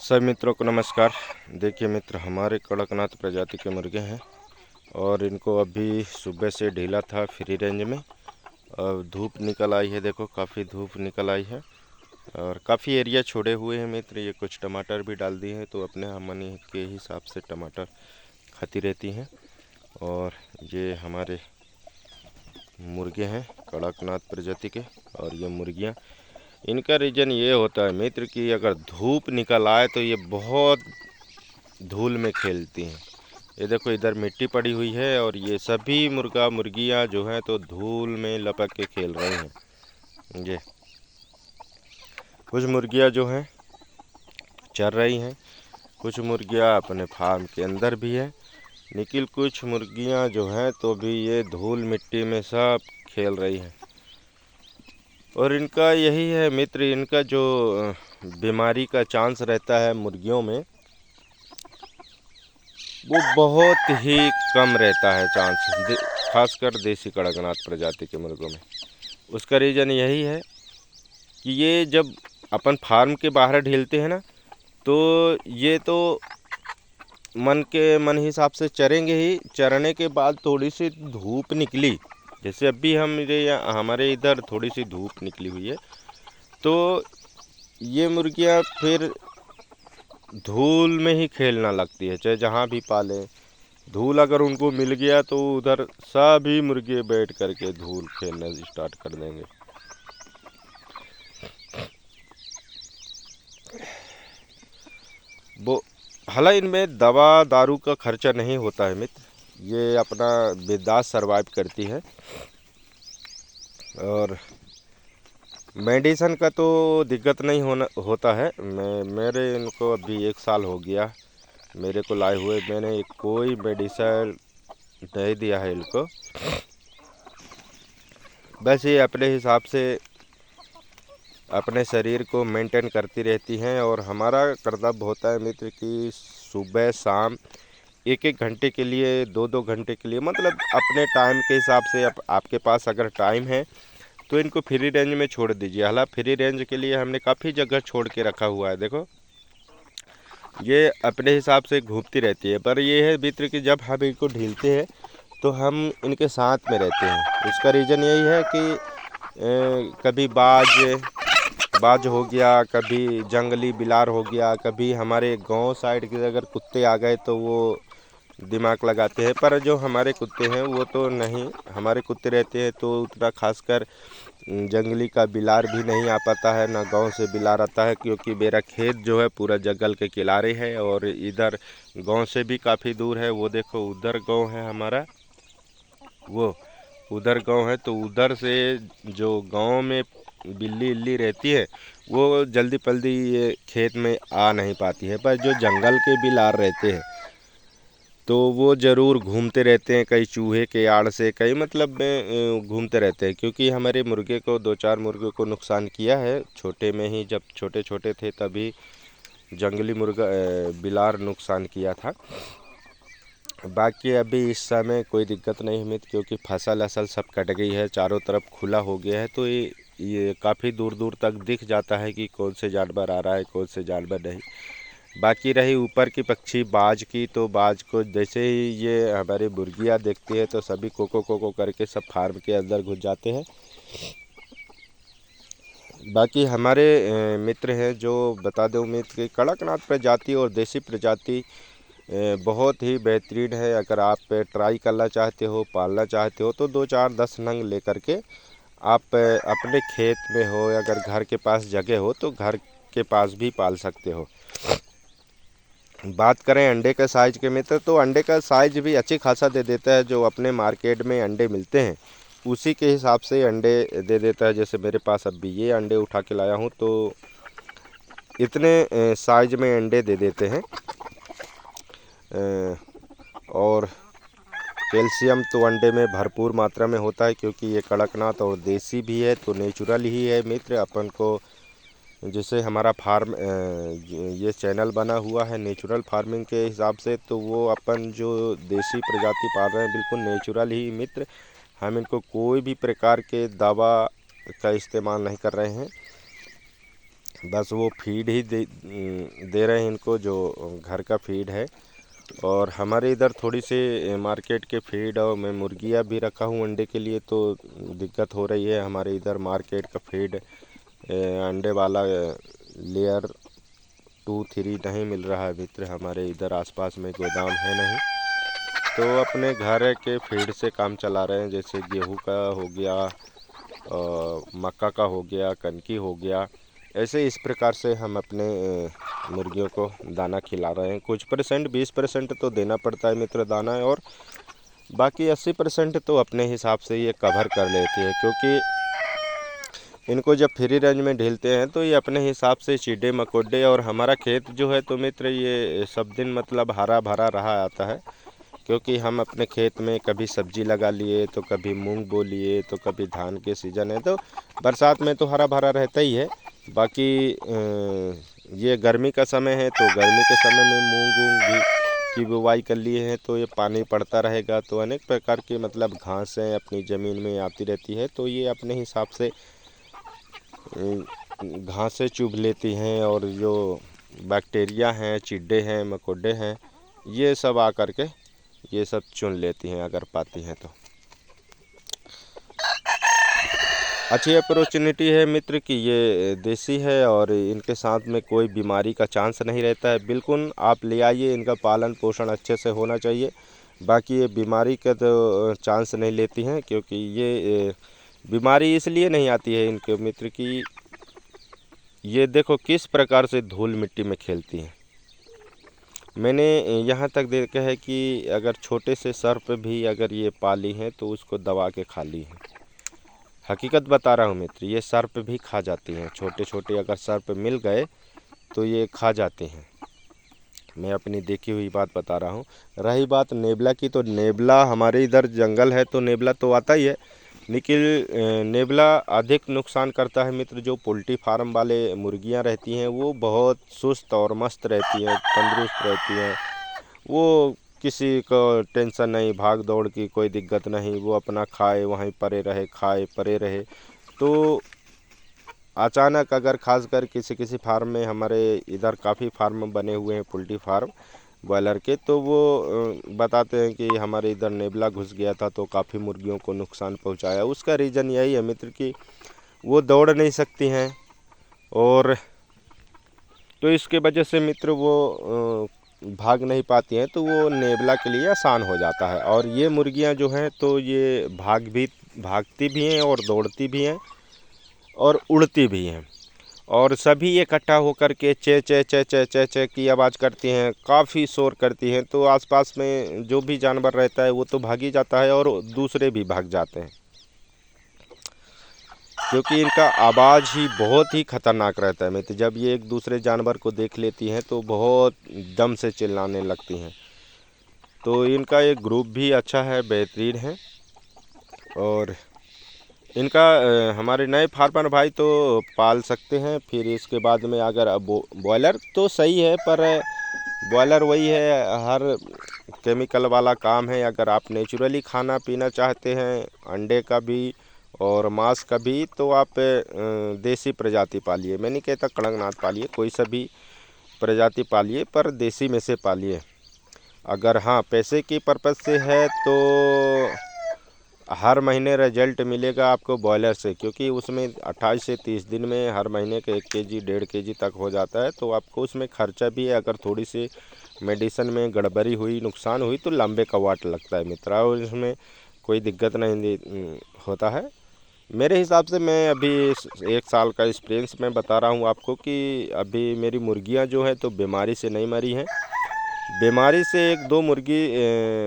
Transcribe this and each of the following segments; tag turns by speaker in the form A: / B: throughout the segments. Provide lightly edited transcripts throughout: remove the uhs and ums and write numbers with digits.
A: सभी मित्रों को नमस्कार। देखिए मित्र, हमारे कड़कनाथ प्रजाति के मुर्गे हैं और इनको अभी सुबह से ढीला था फ्री रेंज में। अब धूप निकल आई है, देखो काफ़ी धूप निकल आई है और काफ़ी एरिया छोड़े हुए हैं मित्र। ये कुछ टमाटर भी डाल दिए हैं तो अपने हमनी के हिसाब से टमाटर खाती रहती हैं। और ये हमारे मुर्गे हैं कड़कनाथ प्रजाति के। और ये मुर्गियाँ, इनका रीज़न ये होता है मित्र कि अगर धूप निकल आए तो ये बहुत धूल में खेलती हैं। ये देखो इधर मिट्टी पड़ी हुई है और ये सभी मुर्गियाँ जो हैं तो धूल में लपक के खेल रही हैं। ये कुछ मुर्गियाँ जो हैं चर रही हैं, कुछ मुर्गियाँ अपने फार्म के अंदर भी हैं, लेकिन कुछ मुर्गियाँ जो हैं तो भी ये धूल मिट्टी में सब खेल रही हैं। और इनका यही है मित्र, इनका जो बीमारी का चांस रहता है मुर्गियों में, वो बहुत ही कम रहता है चांस, खासकर देसी कड़कनाथ प्रजाति के मुर्गों में। उसका रीज़न यही है कि ये जब अपन फार्म के बाहर ढीलते हैं ना, तो ये तो मन हिसाब से चरेंगे ही। चरने के बाद थोड़ी सी धूप निकली, जैसे अभी हमारे इधर थोड़ी सी धूप निकली हुई है, तो ये मुर्गियाँ फिर धूल में ही खेलना लगती है। चाहे जहाँ भी पालें, धूल अगर उनको मिल गया तो उधर सभी मुर्गे बैठ करके धूल खेलना स्टार्ट कर देंगे। वो हालांकि इनमें दवा दारू का खर्चा नहीं होता है मित्र, ये अपना बिंदास सरवाइव करती है। और मेडिसन का तो दिक्कत नहीं होता है। मेरे इनको अभी 1 साल हो गया मेरे को लाए हुए, मैंने कोई मेडिसन नहीं दिया है इनको। बस ये अपने हिसाब से अपने शरीर को मेंटेन करती रहती हैं। और हमारा कर्तव्य होता है मित्र कि सुबह शाम 1-1 घंटे के लिए, 2-2 घंटे के लिए, मतलब अपने टाइम के हिसाब से आपके पास अगर टाइम है तो इनको फ्री रेंज में छोड़ दीजिए। हालांकि फ्री रेंज के लिए हमने काफ़ी जगह छोड़ के रखा हुआ है। देखो ये अपने हिसाब से घूमती रहती है, पर ये है मित्र कि जब हम इनको ढीलते हैं तो हम इनके साथ में रहते हैं। इसका रीज़न यही है कि कभी बाज हो गया, कभी जंगली बिलार हो गया, कभी हमारे गांव साइड के अगर कुत्ते आ गए तो वो दिमाग लगाते हैं। पर जो हमारे कुत्ते हैं वो तो नहीं, हमारे कुत्ते रहते हैं तो उतना खासकर जंगली का बिलार भी नहीं आ पाता है, ना गांव से बिलार आता है, क्योंकि मेरा खेत जो है पूरा जंगल के किनारे है और इधर गांव से भी काफ़ी दूर है। वो देखो उधर गांव है हमारा, वो उधर गांव है, तो उधर से जो गांव में बिल्ली इल्ली रहती है वो जल्दी पल्दी ये खेत में आ नहीं पाती है। पर जो जंगल के बिलार रहते हैं तो वो ज़रूर घूमते रहते हैं, कई चूहे के आड़ से, कई मतलब में घूमते रहते हैं। क्योंकि हमारे मुर्गे को 2-4 मुर्गे को नुकसान किया है छोटे में ही, जब छोटे छोटे थे तभी जंगली मुर्गा बिलार नुकसान किया था। बाकी अभी इस समय कोई दिक्कत नहीं है मित्र, क्योंकि फसल असल सब कट गई है, चारों तरफ खुला हो गया है, तो ये काफ़ी दूर दूर तक दिख जाता है कि कौन से जानवर आ रहा है, कौन से जानवर नहीं। बाकी रही ऊपर की पक्षी बाज की, तो बाज को जैसे ही ये हमारी मुर्गियाँ देखती है तो सभी कोको करके सब फार्म के अंदर घुस जाते हैं। बाकी हमारे मित्र हैं जो बता दें मित्र कि कड़कनाथ प्रजाति और देसी प्रजाति बहुत ही बेहतरीन है। अगर आप ट्राई करना चाहते हो, पालना चाहते हो, तो 2-4-10 नंग लेकर के आप अपने खेत में हो, अगर घर के पास जगह हो तो घर के पास भी पाल सकते हो। बात करें अंडे का साइज़ के मित्र, तो अंडे का साइज़ भी अच्छी खासा दे देता है। जो अपने मार्केट में अंडे मिलते हैं उसी के हिसाब से अंडे दे देता है। जैसे मेरे पास अभी ये अंडे उठा के लाया हूँ तो इतने साइज में अंडे दे देते हैं। और कैल्शियम तो अंडे में भरपूर मात्रा में होता है, क्योंकि ये कड़कनाथ और देसी भी है तो नेचुरल ही है मित्र। अपन को जैसे हमारा फार्म ये चैनल बना हुआ है नेचुरल फार्मिंग के हिसाब से, तो वो अपन जो देसी प्रजाति पाल रहे हैं बिल्कुल नेचुरल ही मित्र। हम इनको कोई भी प्रकार के दवा का इस्तेमाल नहीं कर रहे हैं। बस वो फीड ही दे रहे हैं इनको, जो घर का फीड है। और हमारे इधर थोड़ी सी मार्केट के फीड और मैं मुर्गियाँ भी रखा हूँ अंडे के लिए, तो दिक्कत हो रही है। हमारे इधर मार्केट का फीड अंडे वाला लेयर 2-3 नहीं मिल रहा है मित्र। हमारे इधर आसपास में गोदाम है नहीं, तो अपने घर के फीड से काम चला रहे हैं। जैसे गेहूं का हो गया, मक्का का हो गया, कनकी हो गया, ऐसे इस प्रकार से हम अपने मुर्गियों को दाना खिला रहे हैं। कुछ परसेंट 20% तो देना पड़ता है मित्र दाना, और बाकी 80% तो अपने हिसाब से ये कवर कर लेती है। क्योंकि इनको जब फ्री रेंज में ढीलते हैं तो ये अपने हिसाब से चीडे मकोडे, और हमारा खेत जो है तो मित्र ये सब दिन मतलब हरा भरा रहा आता है। क्योंकि हम अपने खेत में कभी सब्जी लगा लिए, तो कभी मूंग बो लिए, तो कभी धान के सीज़न है, तो बरसात में तो हरा भरा रहता ही है। बाकी ये गर्मी का समय है, तो गर्मी के समय में मूंग वूंग भी की बुवाई कर लिए हैं, तो ये पानी पड़ता रहेगा, तो अनेक प्रकार की मतलब घासें अपनी ज़मीन में आती रहती है, तो ये अपने हिसाब से घासें चुभ लेती हैं। और जो बैक्टीरिया हैं, चिड्डे हैं, मकोड़े हैं, ये सब आकर के ये सब चुन लेती हैं अगर पाती हैं तो। अच्छी अपॉर्चुनिटी है मित्र कि ये देसी है और इनके साथ में कोई बीमारी का चांस नहीं रहता है। बिल्कुल आप ले आइए, इनका पालन पोषण अच्छे से होना चाहिए। बाकी ये बीमारी का तो चांस नहीं लेती हैं, क्योंकि ये बीमारी इसलिए नहीं आती है इनके मित्र की, ये देखो किस प्रकार से धूल मिट्टी में खेलती हैं। मैंने यहाँ तक देखा है कि अगर छोटे से सर्प भी अगर ये पाली हैं तो उसको दबा के खा ली है। हकीकत बता रहा हूँ मित्र, ये सर्प भी खा जाती हैं। छोटे छोटे अगर सर्प मिल गए तो ये खा जाते हैं। मैं अपनी देखी हुई बात बता रहा हूँ। रही बात नेबला की, तो नेबला हमारे इधर जंगल है तो नेबला तो आता ही है, लेकिन नेबला अधिक नुकसान करता है मित्र। जो पोल्ट्री फार्म वाले मुर्गियाँ रहती हैं वो बहुत सुस्त और मस्त रहती हैं, तंदुरुस्त रहती हैं। वो किसी को टेंशन नहीं, भाग दौड़ की कोई दिक्कत नहीं, वो अपना खाए वहीं परे रहे, खाए परे रहे। तो अचानक अगर खासकर किसी किसी फार्म में, हमारे इधर काफ़ी फार्म बने हुए हैं पोल्ट्री फार्म बॉयलर के, तो वो बताते हैं कि हमारे इधर नेबला घुस गया था तो काफ़ी मुर्गियों को नुकसान पहुंचाया। उसका रीज़न यही है मित्र कि वो दौड़ नहीं सकती हैं, और तो इसके वजह से मित्र वो भाग नहीं पाती हैं, तो वो नेबला के लिए आसान हो जाता है। और ये मुर्गियां जो हैं तो ये भागती भी हैं और दौड़ती भी हैं और उड़ती भी हैं, और सभी इकट्ठा होकर के चे चे चे चे चे चे की आवाज़ करती हैं, काफ़ी शोर करती हैं। तो आसपास में जो भी जानवर रहता है वो तो भाग ही जाता है और दूसरे भी भाग जाते हैं, क्योंकि इनका आवाज़ ही बहुत ही खतरनाक रहता है मित्र। जब ये एक दूसरे जानवर को देख लेती हैं तो बहुत दम से चिल्लाने लगती हैं। तो इनका एक ग्रुप भी अच्छा है, बेहतरीन है। और इनका हमारे नए फार्मर भाई तो पाल सकते हैं। फिर इसके बाद में अगर बॉयलर तो सही है, पर बॉयलर वही है, हर केमिकल वाला काम है। अगर आप नेचुरली खाना पीना चाहते हैं अंडे का भी और मांस का भी, तो आप देसी प्रजाति पालिए। मैं नहीं कहता कड़कनाथ पालिए, कोई सा भी प्रजाति पालिए, पर देसी में से पालिए। अगर हाँ पैसे की पर्पज़ से है तो हर महीने रिजल्ट मिलेगा आपको बॉयलर से, क्योंकि उसमें 28 से 30 दिन में हर महीने के 1 केजी 1.5 केजी तक हो जाता है। तो आपको उसमें खर्चा भी है। अगर थोड़ी सी मेडिसिन में गड़बड़ी हुई, नुकसान हुई, तो लंबे का वाट लगता है मित्र, और इसमें कोई दिक्कत नहीं होता है। मेरे हिसाब से मैं अभी 1 साल का एक्सपीरियंस मैं बता रहा हूँ आपको कि अभी मेरी मुर्गियाँ जो हैं तो बीमारी से नहीं मरी हैं। बीमारी से 1-2 मुर्गी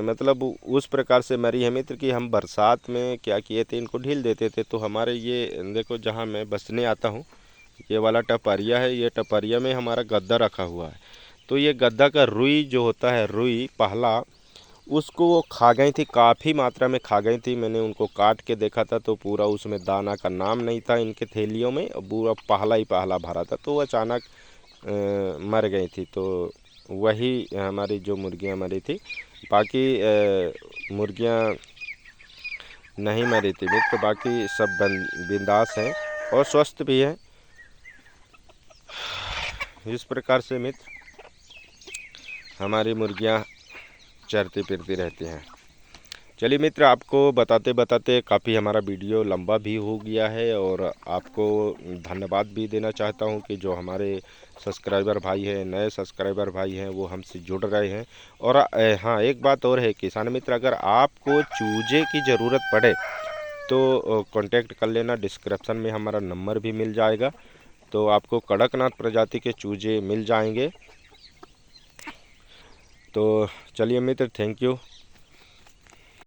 A: मतलब उस प्रकार से मरी है मित्र कि हम बरसात में क्या किए थे, इनको ढील देते थे। तो हमारे ये देखो जहाँ मैं बसने आता हूँ, ये वाला टपरिया है, ये टपरिया में हमारा गद्दा रखा हुआ है। तो ये गद्दा का रुई जो होता है, रुई पहला, उसको वो खा गई थी, काफ़ी मात्रा में खा गई थी। मैंने उनको काट के देखा था तो पूरा उसमें दाना का नाम नहीं था इनके थैलियों में, पूरा पहला ही पहला भरा था। तो वो अचानक मर गई थी। तो वही हमारी जो मुर्गियां मरी थी, बाकी मुर्गियां नहीं मरी थी मित्र। बाकी सब बिंदास हैं और स्वस्थ भी हैं। इस प्रकार से मित्र हमारी मुर्गियां चरती फिरती रहती हैं। चलिए मित्र, आपको बताते बताते काफ़ी हमारा वीडियो लंबा भी हो गया है और आपको धन्यवाद भी देना चाहता हूं कि जो हमारे सब्सक्राइबर भाई हैं, नए सब्सक्राइबर भाई हैं, वो हमसे जुड़ रहे हैं। और हाँ, एक बात और है किसान मित्र, अगर आपको चूजे की ज़रूरत पड़े तो कांटेक्ट कर लेना, डिस्क्रिप्शन में हमारा नंबर भी मिल जाएगा, तो आपको कड़कनाथ प्रजाति के चूजे मिल जाएंगे। तो चलिए मित्र, थैंक यू।